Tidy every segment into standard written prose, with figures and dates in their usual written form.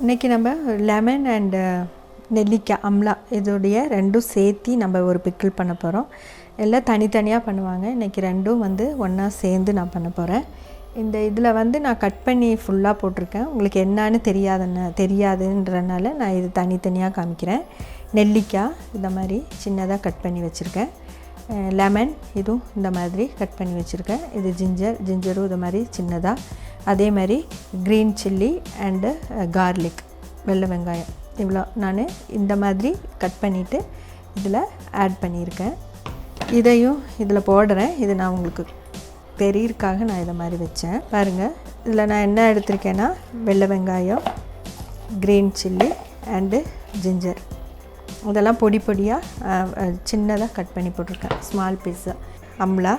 இன்றைக்கி நம்ம lemon and நெல்லிக்காய் அம்லா இதோடைய ரெண்டும் சேர்த்து நம்ம ஒரு பிக்கிள் பண்ண போகிறோம். எல்லாம் தனித்தனியாக பண்ணுவாங்க. இன்றைக்கி ரெண்டும் ஒன்றா சேர்ந்து நான் பண்ண போகிறேன். இந்த இதில் நான் கட் பண்ணி ஃபுல்லாக போட்டிருக்கேன். உங்களுக்கு என்னான்னு தெரியாதுன்றனால நான் இது தனித்தனியாக காமிக்கிறேன். நெல்லிக்காய் இந்த மாதிரி சின்னதாக கட் பண்ணி வச்சுருக்கேன். லெமன் இதுவும் இந்த மாதிரி கட் பண்ணி வச்சுருக்கேன். இது ஜிஞ்சரும் இது மாதிரி சின்னதாக. அதே மாதிரி க்ரீன் சில்லி அண்டு கார்லிக் வெள்ளை வெங்காயம் இவ்வளோ நான் இந்த மாதிரி கட் பண்ணிவிட்டு இதில் ஆட் பண்ணியிருக்கேன். இதையும் இதில் போடுறேன். இது நான் உங்களுக்கு தெரியறதுக்காக நான் இதை மாதிரி வச்சேன். பாருங்கள், இதில் நான் என்ன எடுத்திருக்கேன்னா வெள்ளை வெங்காயம், க்ரீன் சில்லி அண்டு ஜிஞ்சர் இதெல்லாம் பொடி பொடியாக சின்னதாக கட் பண்ணி போட்டிருக்கேன். ஸ்மால் பீஸாக. அம்லா,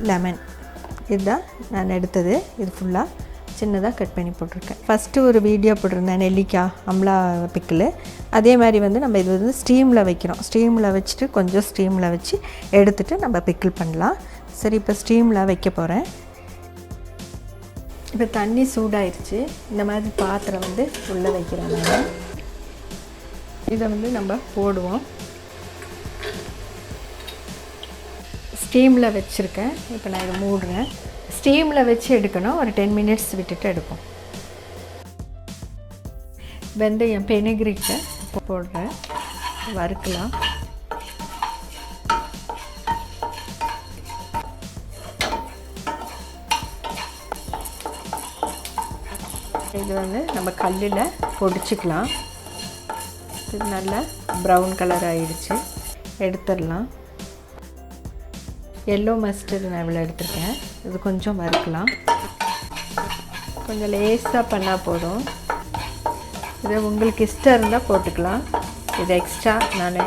லெமன் இதுதான் நான் எடுத்தது. இது ஃபுல்லாக சின்னதாக கட் பண்ணி போட்டிருக்கேன். ஃபஸ்ட்டு ஒரு வீடியோ போட்டிருந்தேன் நெல்லிக்காய் அம்லா பிக்கிள். அதே மாதிரி நம்ம இது ஸ்டீமில் வைக்கிறோம். ஸ்டீமில் வச்சுட்டு கொஞ்சம் ஸ்டீமில் வச்சு எடுத்துகிட்டு நம்ம பிக்கிள் பண்ணலாம். சரி, இப்போ ஸ்டீமில் வைக்க போகிறேன். இப்போ தண்ணி சூடாயிருச்சு. இந்த மாதிரி பாத்திரம் உள்ளே வைக்கிறாங்க. இதை நம்ம போடுவோம். ஸ்டீமில் வச்சுருக்கேன். இப்போ நான் இதை மூடுறேன். ஸ்டீமில் வச்சு எடுக்கணும். ஒரு 10 மினிட்ஸ் விட்டுட்டு எடுப்போம். வெந்தயம் பெனிகிரிக்கை போடுறேன். வறுக்கலாம். இது நம்ம கல்லில் பொடிச்சிக்கலாம். இது நல்லா ப்ரௌன் கலர் ஆகிடுச்சு. எடுத்துடலாம். எல்லோ மஸ்டர்டு நான் இவ்வளோ எடுத்துருக்கேன். இது கொஞ்சம் வறுக்கலாம். கொஞ்சம் லேஸாக பண்ணால் போதும். இது உங்களுக்கு இஷ்டம் இருந்தால் போட்டுக்கலாம். இது எக்ஸ்ட்ரா நான்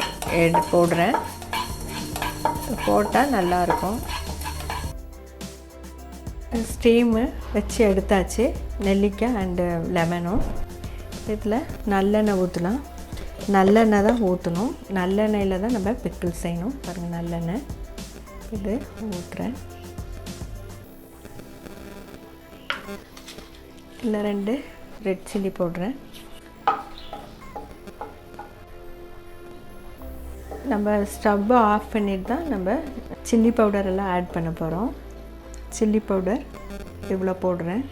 போடுறேன். போட்டால் நல்லாயிருக்கும். ஸ்டீமு வச்சு எடுத்தாச்சு. நெல்லிக்காய் அண்டு லெமனும். இதில் நல்லெண்ணெய் ஊற்றலாம். நல்லெண்ணெய் தான் ஊற்றணும். நல்லெண்ணெயில் தான் நம்ம பிக்கிள் செய்யணும். பாருங்கள், நல்லெண்ணெய் இது ஊற்றுறேன். இல்லை 2 ரெட் சில்லி போடுறேன். நம்ம ஸ்டவ்வை ஆஃப் பண்ணிட்டு தான் நம்ம சில்லி பவுடர் எல்லாம் ஆட் பண்ண போகிறோம். சில்லி பவுடர் இவ்வளோ போடுறேன்.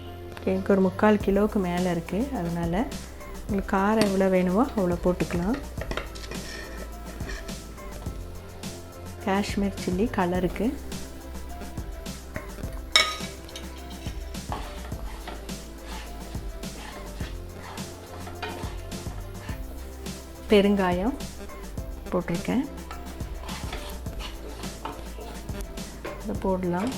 எனக்கு ஒரு 3/4 கிலோவுக்கு மேலே இருக்குது. அதனால் உங்களுக்கு காரம் எவ்வளோ வேணுமோ அவ்வளோ போட்டுக்கலாம். காஷ்மீர் சில்லி கலருக்கு. பெருங்காயம் போட்டிருக்கேன். அதை போடலாம்.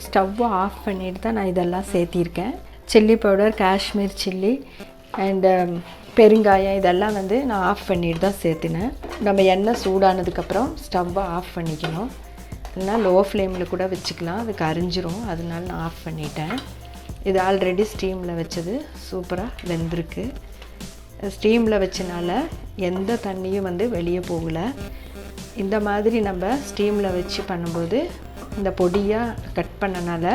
ஸ்டவ்வை ஆஃப் பண்ணிட்டு தான் நான் இதெல்லாம் சேர்த்திருக்கேன். Chilli powder, Kashmir chilli and பெருங்காயம் இதெல்லாம் நான் ஆஃப் பண்ணிட்டு தான் சேர்த்தினேன். நம்ம எண்ணெய் சூடானதுக்கப்புறம் ஸ்டவ்வை ஆஃப் பண்ணிக்கணும். இல்லைனா லோ ஃப்ளேமில் கூட வச்சுக்கலாம். அது கரிஞ்சிரும். அதனால நான் ஆஃப் பண்ணிட்டேன். இது ஆல்ரெடி ஸ்டீமில் வச்சது சூப்பராக வெந்திருக்கு. ஸ்டீமில் வச்சனால எந்த தண்ணியும் வெளியே போகலை. இந்த மாதிரி நம்ம ஸ்டீமில் வச்சு பண்ணும்போது இந்த பொடியாக கட் பண்ணனால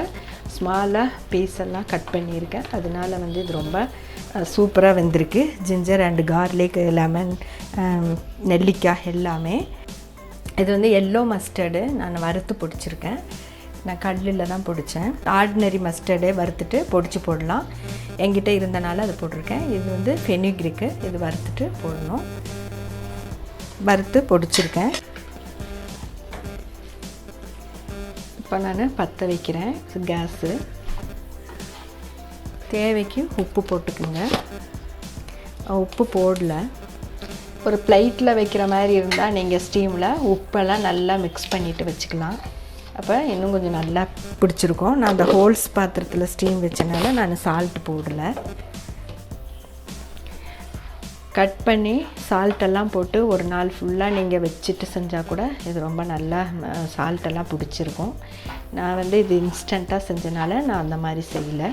ஸ்மாலாக பீஸெல்லாம் கட் பண்ணியிருக்கேன். அதனால இது ரொம்ப சூப்பராக வெந்திருக்கு. ஜிஞ்சர் அண்டு கார்லிக், லெமன், நெல்லிக்காய் எல்லாமே. இது எல்லோ மஸ்டர்டு நான் வறுத்து பொடிச்சிருக்கேன். நான் கல்லில் தான் பொடித்தேன். ஆர்டினரி மஸ்டர்டே வறுத்துட்டு பொடிச்சு போடலாம். என்கிட்ட இருந்தனால அது போட்டிருக்கேன். இது ஃபெனிக்ரிக்கு. இது வறுத்துட்டு போடணும். வறுத்து பொடிச்சிருக்கேன். இப்போ நான் பற்ற வைக்கிறேன் கேஸு. தேவைக்கு உப்பு போட்டுக்குங்க. உப்பு போடல. ஒரு பிளேட்டில் வைக்கிற மாதிரி இருந்தால் நீங்கள் ஸ்டீமில் உப்பெல்லாம் நல்லா மிக்ஸ் பண்ணிவிட்டு வச்சுக்கலாம். அப்போ இன்னும் கொஞ்சம் நல்லா பிடிச்சிருக்கும். நான் அந்த ஹோல்ஸ் பாத்திரத்தில் ஸ்டீம் வச்சனால நான் சால்ட் போடலை. கட் பண்ணி சால்ட்டெல்லாம் போட்டு ஒரு நாள் ஃபுல்லாக நீங்கள் வச்சுட்டு செஞ்சால் கூட இது ரொம்ப நல்லா சால்ட்டெல்லாம் பிடிச்சிருக்கும். நான் வந்து இது இன்ஸ்டண்ட்டாக செஞ்சனால நான் அந்த மாதிரி செய்யலை.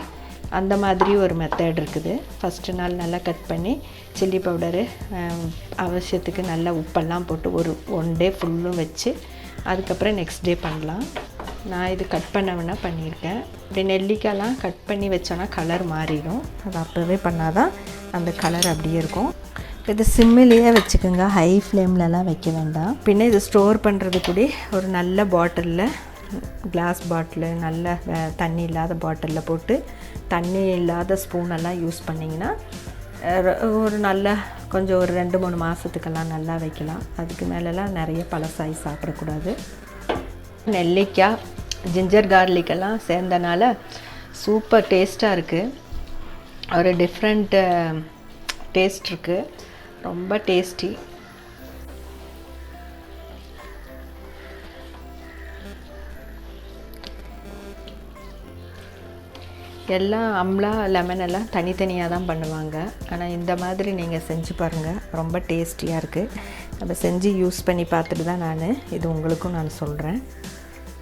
அந்த மாதிரி ஒரு மெத்தட் இருக்குது. ஃபஸ்ட்டு நாள் நல்லா கட் பண்ணி சில்லி பவுடரு அவசியத்துக்கு நல்லா உப்பெல்லாம் போட்டு ஒரு 1 டே ஃபுல்லும் வச்சு அதுக்கப்புறம் நெக்ஸ்ட் டே பண்ணலாம். நான் இது கட் பண்ண பண்ணியிருக்கேன். இப்படி நெல்லிக்காய்லாம் கட் பண்ணி வச்சோன்னா கலர் மாறிடும். அது அப்போவே பண்ணால் தான் அந்த கலர் அப்படியே இருக்கும். இது சிம்மிலேயே வச்சுக்கோங்க, ஹை ஃப்ளேம்லலாம் வைக்க வேண்டாம். பின்ன இது ஸ்டோர் பண்ணுறது கூட ஒரு நல்ல பாட்டிலில், கிளாஸ் பாட்டிலு, நல்ல தண்ணி இல்லாத பாட்டிலில் போட்டு தண்ணி இல்லாத ஸ்பூனெல்லாம் யூஸ் பண்ணிங்கன்னா ஒரு நல்ல கொஞ்சம் ஒரு 2-3 மாதத்துக்கெல்லாம் நல்லா வைக்கலாம். அதுக்கு மேலெலாம் நிறைய பழசாகி சாப்பிடக்கூடாது. நெல்லிக்காய், ஜிஞ்சர் கார்லிக்கெல்லாம் சேர்ந்தனால சூப்பர் டேஸ்ட்டாக இருக்குது. ஒரு டிஃப்ரெண்ட் டேஸ்ட் இருக்குது, ரொம்ப டேஸ்டி. எல்லாம் அம்லா லெமன் எல்லாம் தனித்தனியாக தான் பண்ணுவாங்க. ஆனால் இந்த மாதிரி நீங்கள் செஞ்சு பாருங்கள், ரொம்ப டேஸ்டியாக இருக்குது. நம்ம செஞ்சு யூஸ் பண்ணி பார்த்துட்டு தான் நான் இது உங்களுக்கும் நான் சொல்கிறேன்.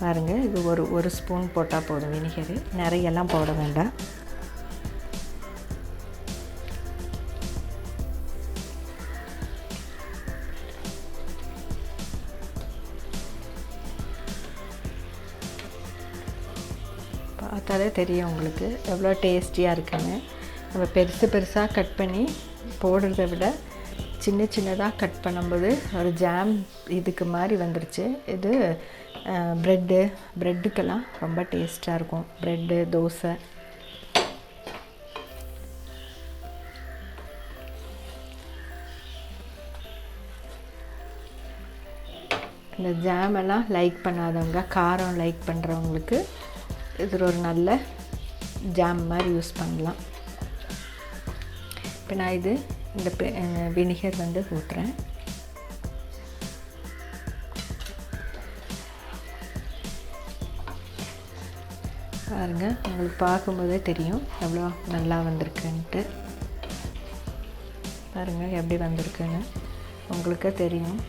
பாருங்கள், இது ஒரு ஸ்பூன் போட்டால் போதும் வினிகரு, நிறையெல்லாம் போட வேண்டாம். பார்த்தாலே தெரியும் உங்களுக்கு எவ்வளோ டேஸ்டியாக இருக்குன்னு. நம்ம பெருசாக கட் பண்ணி போடுறத விட சின்னதாக கட் பண்ணும்போது ஒரு ஜாம் இதுக்கு மாதிரி வந்துருச்சு. இது ப்ரெட்டுக்கெல்லாம் ரொம்ப டேஸ்ட்டாக இருக்கும். ப்ரெட்டு, தோசை. இந்த ஜாமெல்லாம் லைக் பண்ணாதவங்க, காரம் லைக் பண்ணுறவங்களுக்கு இது ஒரு நல்ல ஜாம் மாதிரி யூஸ் பண்ணலாம். இப்போ நான் இந்த வினிகர் வந்து ஊற்றுறேன். பாருங்கள், உங்களுக்கு பார்க்கும்போதே தெரியும் எவ்வளோ நல்லா வந்திருக்குன்ட்டு. பாருங்கள் எப்படி வந்திருக்குன்னு உங்களுக்கே தெரியும்.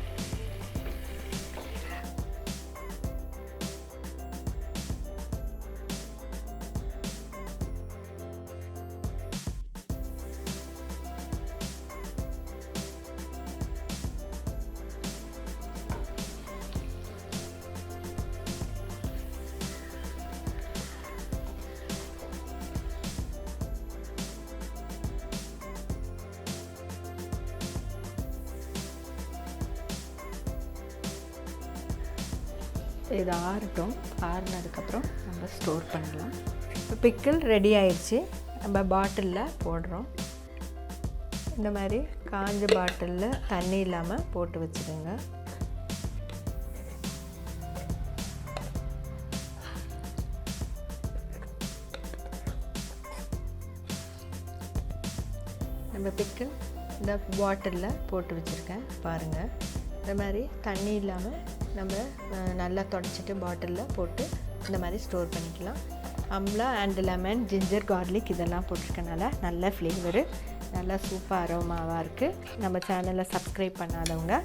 இது ஆறட்டும். ஆறுனதுக்கப்புறம் நம்ம ஸ்டோர் பண்ணலாம். இப்போ பிக்கிள் ரெடி ஆயிடுச்சு. நம்ம பாட்டிலில் போடுறோம். இந்த மாதிரி காஞ்ச பாட்டிலில் தண்ணி இல்லாமல் போட்டு வச்சுக்கோங்க. நம்ம பிக்கிள் இந்த பாட்டிலில் போட்டு வச்சுருக்கேன் பாருங்கள். இந்த மாதிரி தண்ணி இல்லாமல் நம்ம நல்லா தொடச்சிட்டு பாட்டிலில் போட்டு இந்த மாதிரி ஸ்டோர் பண்ணிக்கலாம். Amla and lemon, ginger garlic இதெல்லாம் போட்டிருக்கனால நல்ல ஃப்ளேவரு, நல்லா சூப்பர் அரோமாவாக இருக்குது. நம்ம சேனலை சப்ஸ்கிரைப் பண்ணாதவங்க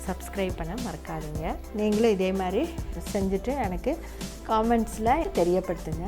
சப்ஸ்கிரைப் பண்ண மறக்காதீங்க. நீங்களும் இதே மாதிரி செஞ்சுட்டு எனக்கு காமெண்ட்ஸில் தெரியப்படுத்துங்க.